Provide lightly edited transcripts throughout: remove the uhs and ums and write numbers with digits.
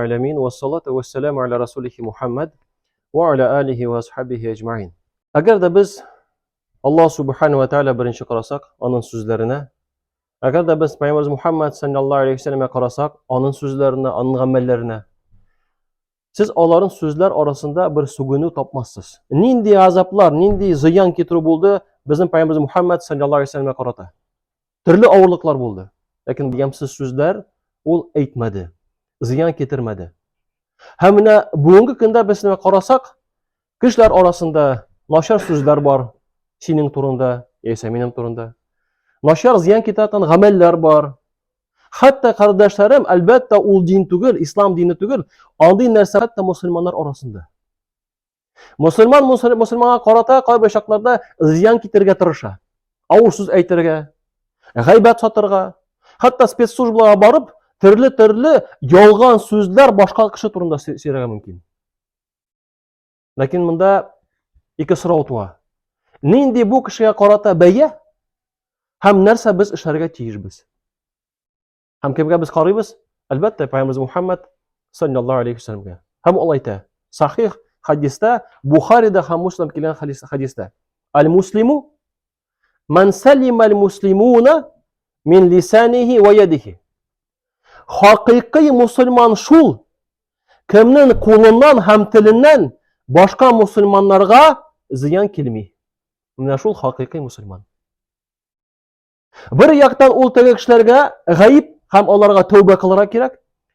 Alamin ve salatu ve selamu ala Resulihi Muhammed ve ala alihi ve ashabihi ecmain. Agar da biz Allah subhanahu ve taala birinchi qarasak, onun so'zlarini, agar da biz Payg'ambarimiz Muhammad sallallohu alayhi vasallamga qarasak, onun so'zlarini, onun amellarini, siz onların so'zlar orasida bir sugunu topmazsiz. Nindi azaplar, nindi ziyon keltirib bo'ldi bizim Payg'ambarimiz Muhammad sallallohu alayhi vasallamga qarata. Turli og'irliklar bo'ldi. Lekin yamsiz so'zlar ol aytmadi. Ziyon keltirmadi. Hamina bugungi kunda biz nima qarasak, kishilar orasida noshar so'zlar bor. Sening turunda, esa mening turunda. Noshar ziyon keltiradigan amallar bor. Hatto qardoshlarim, albatta u din tugul, islom dini tugul, oddiy narsa hatto musulmonlar orasida. Musulmonga qarata qay boshaqlarda ziyon keltirga tirisha. Avur so'z aytirga, g'aybat sotirga, hatto spetsslujbalarga borib turli yolg'on so'zlar boshqa kishi turunda seraga mumkin. Lekin bunda ikki so'rov tuva. Nindi bu kishiga qarata baya ham narsa biz ishlarga tegishmiz. Ham kimga biz qaraymiz? Albatta Payg'ambarimiz Muhammad sallallohu alayhi vasallamga. Ham olayta sahih hadisda, Buxoriyda ham Muslim kelgan hadisda. Al-muslimu man salima al-muslimuna min lisanihi va yadihi. Haqiqiy musulmon shul kimning qo'lidan ham tilidan boshqa musulmonlarga ziyon kelmay. Mana shul haqiqiy musulmon. Bir yoqdan o'ltaga kishilarga g'ayib ham ularga tavba qilishlar kerak.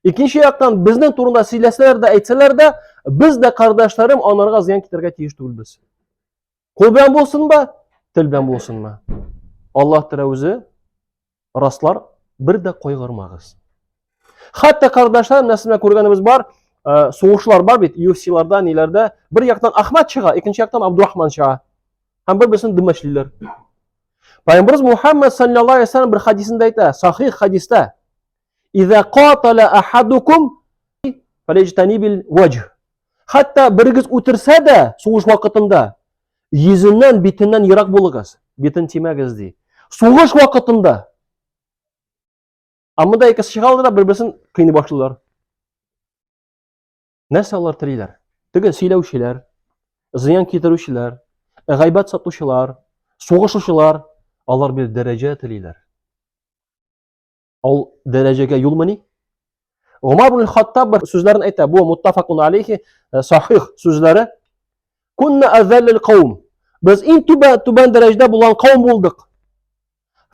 Ikkinchi yoqdan bizning turunda siylasalarda, aytsalarda, bizda qardoshlarim onlarga ziyon keltirga tegishli biz. Qo'l bilan bo'lsinmi, til bilan bo'lsinmi? Alloh taolo o'zi rostlar birda qo'yg'irmag'iz. Hatto qardoshlarim nasimda ko'rganimiz bor, so'g'ishlar bor bit, UFC'larda, nelarda bir yoqdan Ahmad chiqa, ikkinchi yoqdan Abdurahmon chiqa. Ham bir-birini dimashlilar. Payg'ambarimiz Muhammad sallallohu alayhi vasallam bir hadisida aytadi, sahih hadisda: "Iza qatala ahadukum falyajtanibil wajh." Hatto birigiz o'tirsa-da, so'g'ish vaqtida yuzidan, betidan yiroq bo'ling'iz. Betin temagiz deydi. So'g'ish vaqtida. Ammo ikkisi chiqaldida bir-birini qiynay boshladilar. Narsalar tilaylar. Tigi siylovchilar, ziyon keltiruvchilar, g'aybat sotuvchilar, so'g'ishuvchilar, ular bir daraja tilaylar. Ol darajaga yo'lmani? Umar ibn Xattob bir so'zlarini aytadi. Bu muttafaqun alayhi sahih so'zlari. Kunna azallil qawm. Biz tuban darajada bo'lgan qavm bo'ldik.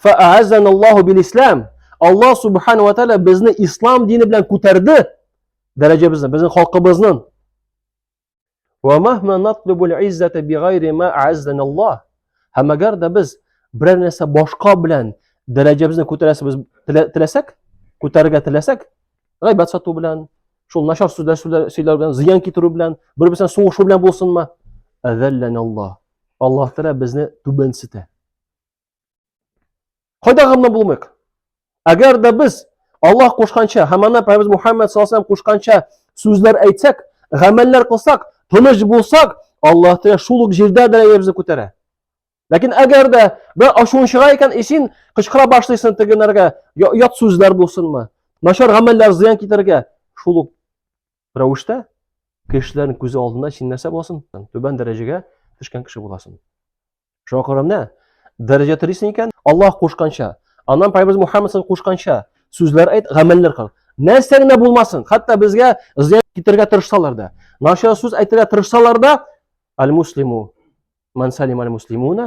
Fa a'azzanallohu bil islam. Alloh subhanahu va taolo bizni islom dini bilan ko'tardi. Darajamizni, bizning xalqimizni. Va mahma natlubul izzata bighayri ma a'azzanalloh. Hamagarda biz biror narsa boshqa bilan darajamizni ko'tarasiz biz tilasak, ko'targa tilasak, g'aybat sotuv bilan, shu nashar so'zlar bilan, ziyon keltiruv bilan, bir-biridan so'g'ishuv bilan bo'lsinmi? Azallanalloh. Alloh taolo bizni tubansita. Qo'ydag'imni bo'lmayq. Agarda biz Alloh qo'shgancha, hamma Payg'ambar Muhammad sollallohu alayhi vasallam qo'shgancha so'zlar aytsak, amallar qilsak, tinch bo'lsak, Alloh taolo shuluk yerda darajamizni ko'taradi. Lekin agarda bir ashunchiga ekan esin qichqira boshlaysan deganlarga yot so'zlar bo'lsinmi, nashar amallar ziyon keltirga shuluk ravishda kishilarning ko'zi oldida shin narsa bo'lsin, tuban darajaga tushgan kishi bo'lasin. Shunga qaramda daraja tilaysan ekan, Alloh qo'shgancha, ondan Payg'ambar Muhammad sollallohu alayhi vasallam qo'shgancha so'zlar ayt, amallar qil. Narsangda bo'lmasin, hatto bizga ziyon keltirga tirishsalarda, nashar so'z aytirga tirishsalarda, al-muslimu man salima al-muslimuna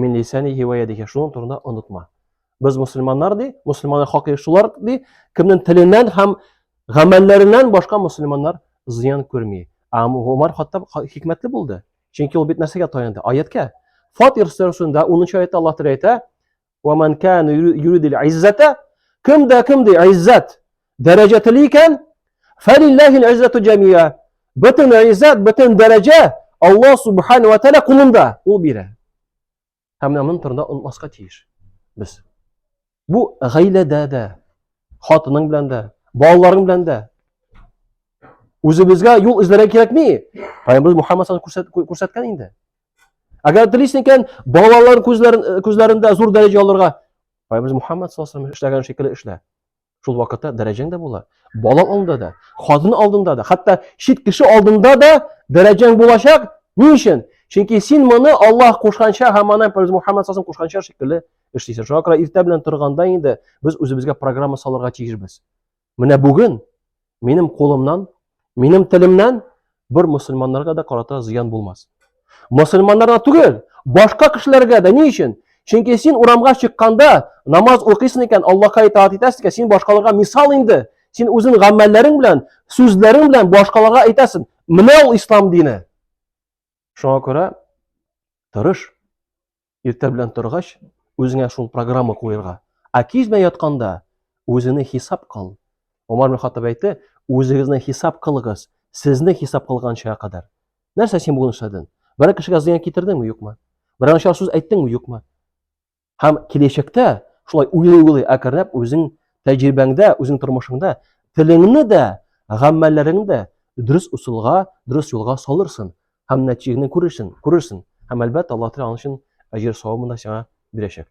min lisanihi va yadihi. Shuni turida unutma. Biz musulmonlardi, musulmonlar haqiqiy shulardi, kimning tilidan ham amallaridan boshqa musulmonlar ziyon ko'rmaydi. Ammo Umar Xattob hikmatli bo'ldi. Chunki u bit narsaga to'yindi. Oyatga Fotir surasida 10-oyatda Alloh taolo aytadi: "Va man kana yuridul izzata", kimda izzat daraja tilaykan, falillahil izzatu jami'a. Butun izzat, butun daraja Alloh subhanahu va taolo qo'lida, u beradi. Hammaning turida unutmasga tegish biz. Bu g'aylada, xotining bilanda, bolalaring bilanda. O'zimizga yo'l izlash kerakmi? Payg'ambar Muhammad sollallohu alayhi vasallam ko'rsatgan endi. Agar tilaysan ekan, bolalar ko'zlarida zo'r daraja olirga Payg'ambar Muhammad sollallohu alayhi vasallam ishlagan shekilli ishla. шул вакытта дәрәҗәң дә була. Балаң алдында да, хатын алдында да, хәтта чит кеше алдында да дәрәҗәң булачак. Ни өчен? Чөнки син моны Аллаһ кушканча һәм аны Пәйгамбәр Мөхәммәд саллаллаһу алейһи кушканча шикелле эшлисең. Шуңа күрә иртә белән торганда инде без үзебезгә программа салырга тиешбез. Менә бүген минем кулымнан, минем телемнән бер мөселманнарга да карата зыян булмас. Мөселманнарга түгел, башка кешеләргә дә. Ни өчен? Чөнки син урамга чыкканда, намаз укыйсың икән, Аллаһка итаат итәсең икән, син башкаларга мисал инде. Син үзең гамәлләрең белән, сүзләрең белән башкаларга әйтәсең. Менә ул ислам дине. Шуңа күрә тырыш, иртә белән торгач, үзеңә шул программа куярга. Ә кичмә ятканда үзеңне хисап кыл. Умар ибн Хаттаб әйтте, үзегезне хисап кылыгыз, сезне хисап кылганчага кадәр. Нәрсә син бүген эшләдең? Бер кешегә зыян китердеңме, юкмы? Бер начар сүз әйттеңме, юкмы? Һәм киләчәктә шулай уйлый-уйлый әкренләп үзең тәҗрибәңдә, үзең тормышыңда телеңне дә, гамәлләреңне дә дөрес усулга, дөрес юлга салырсың. Һәм нәтиҗәне күрерсең. Һәм әлбәттә Аллаһ Тәгалә аның өчен әҗр савабын да сиңа бирәчәк.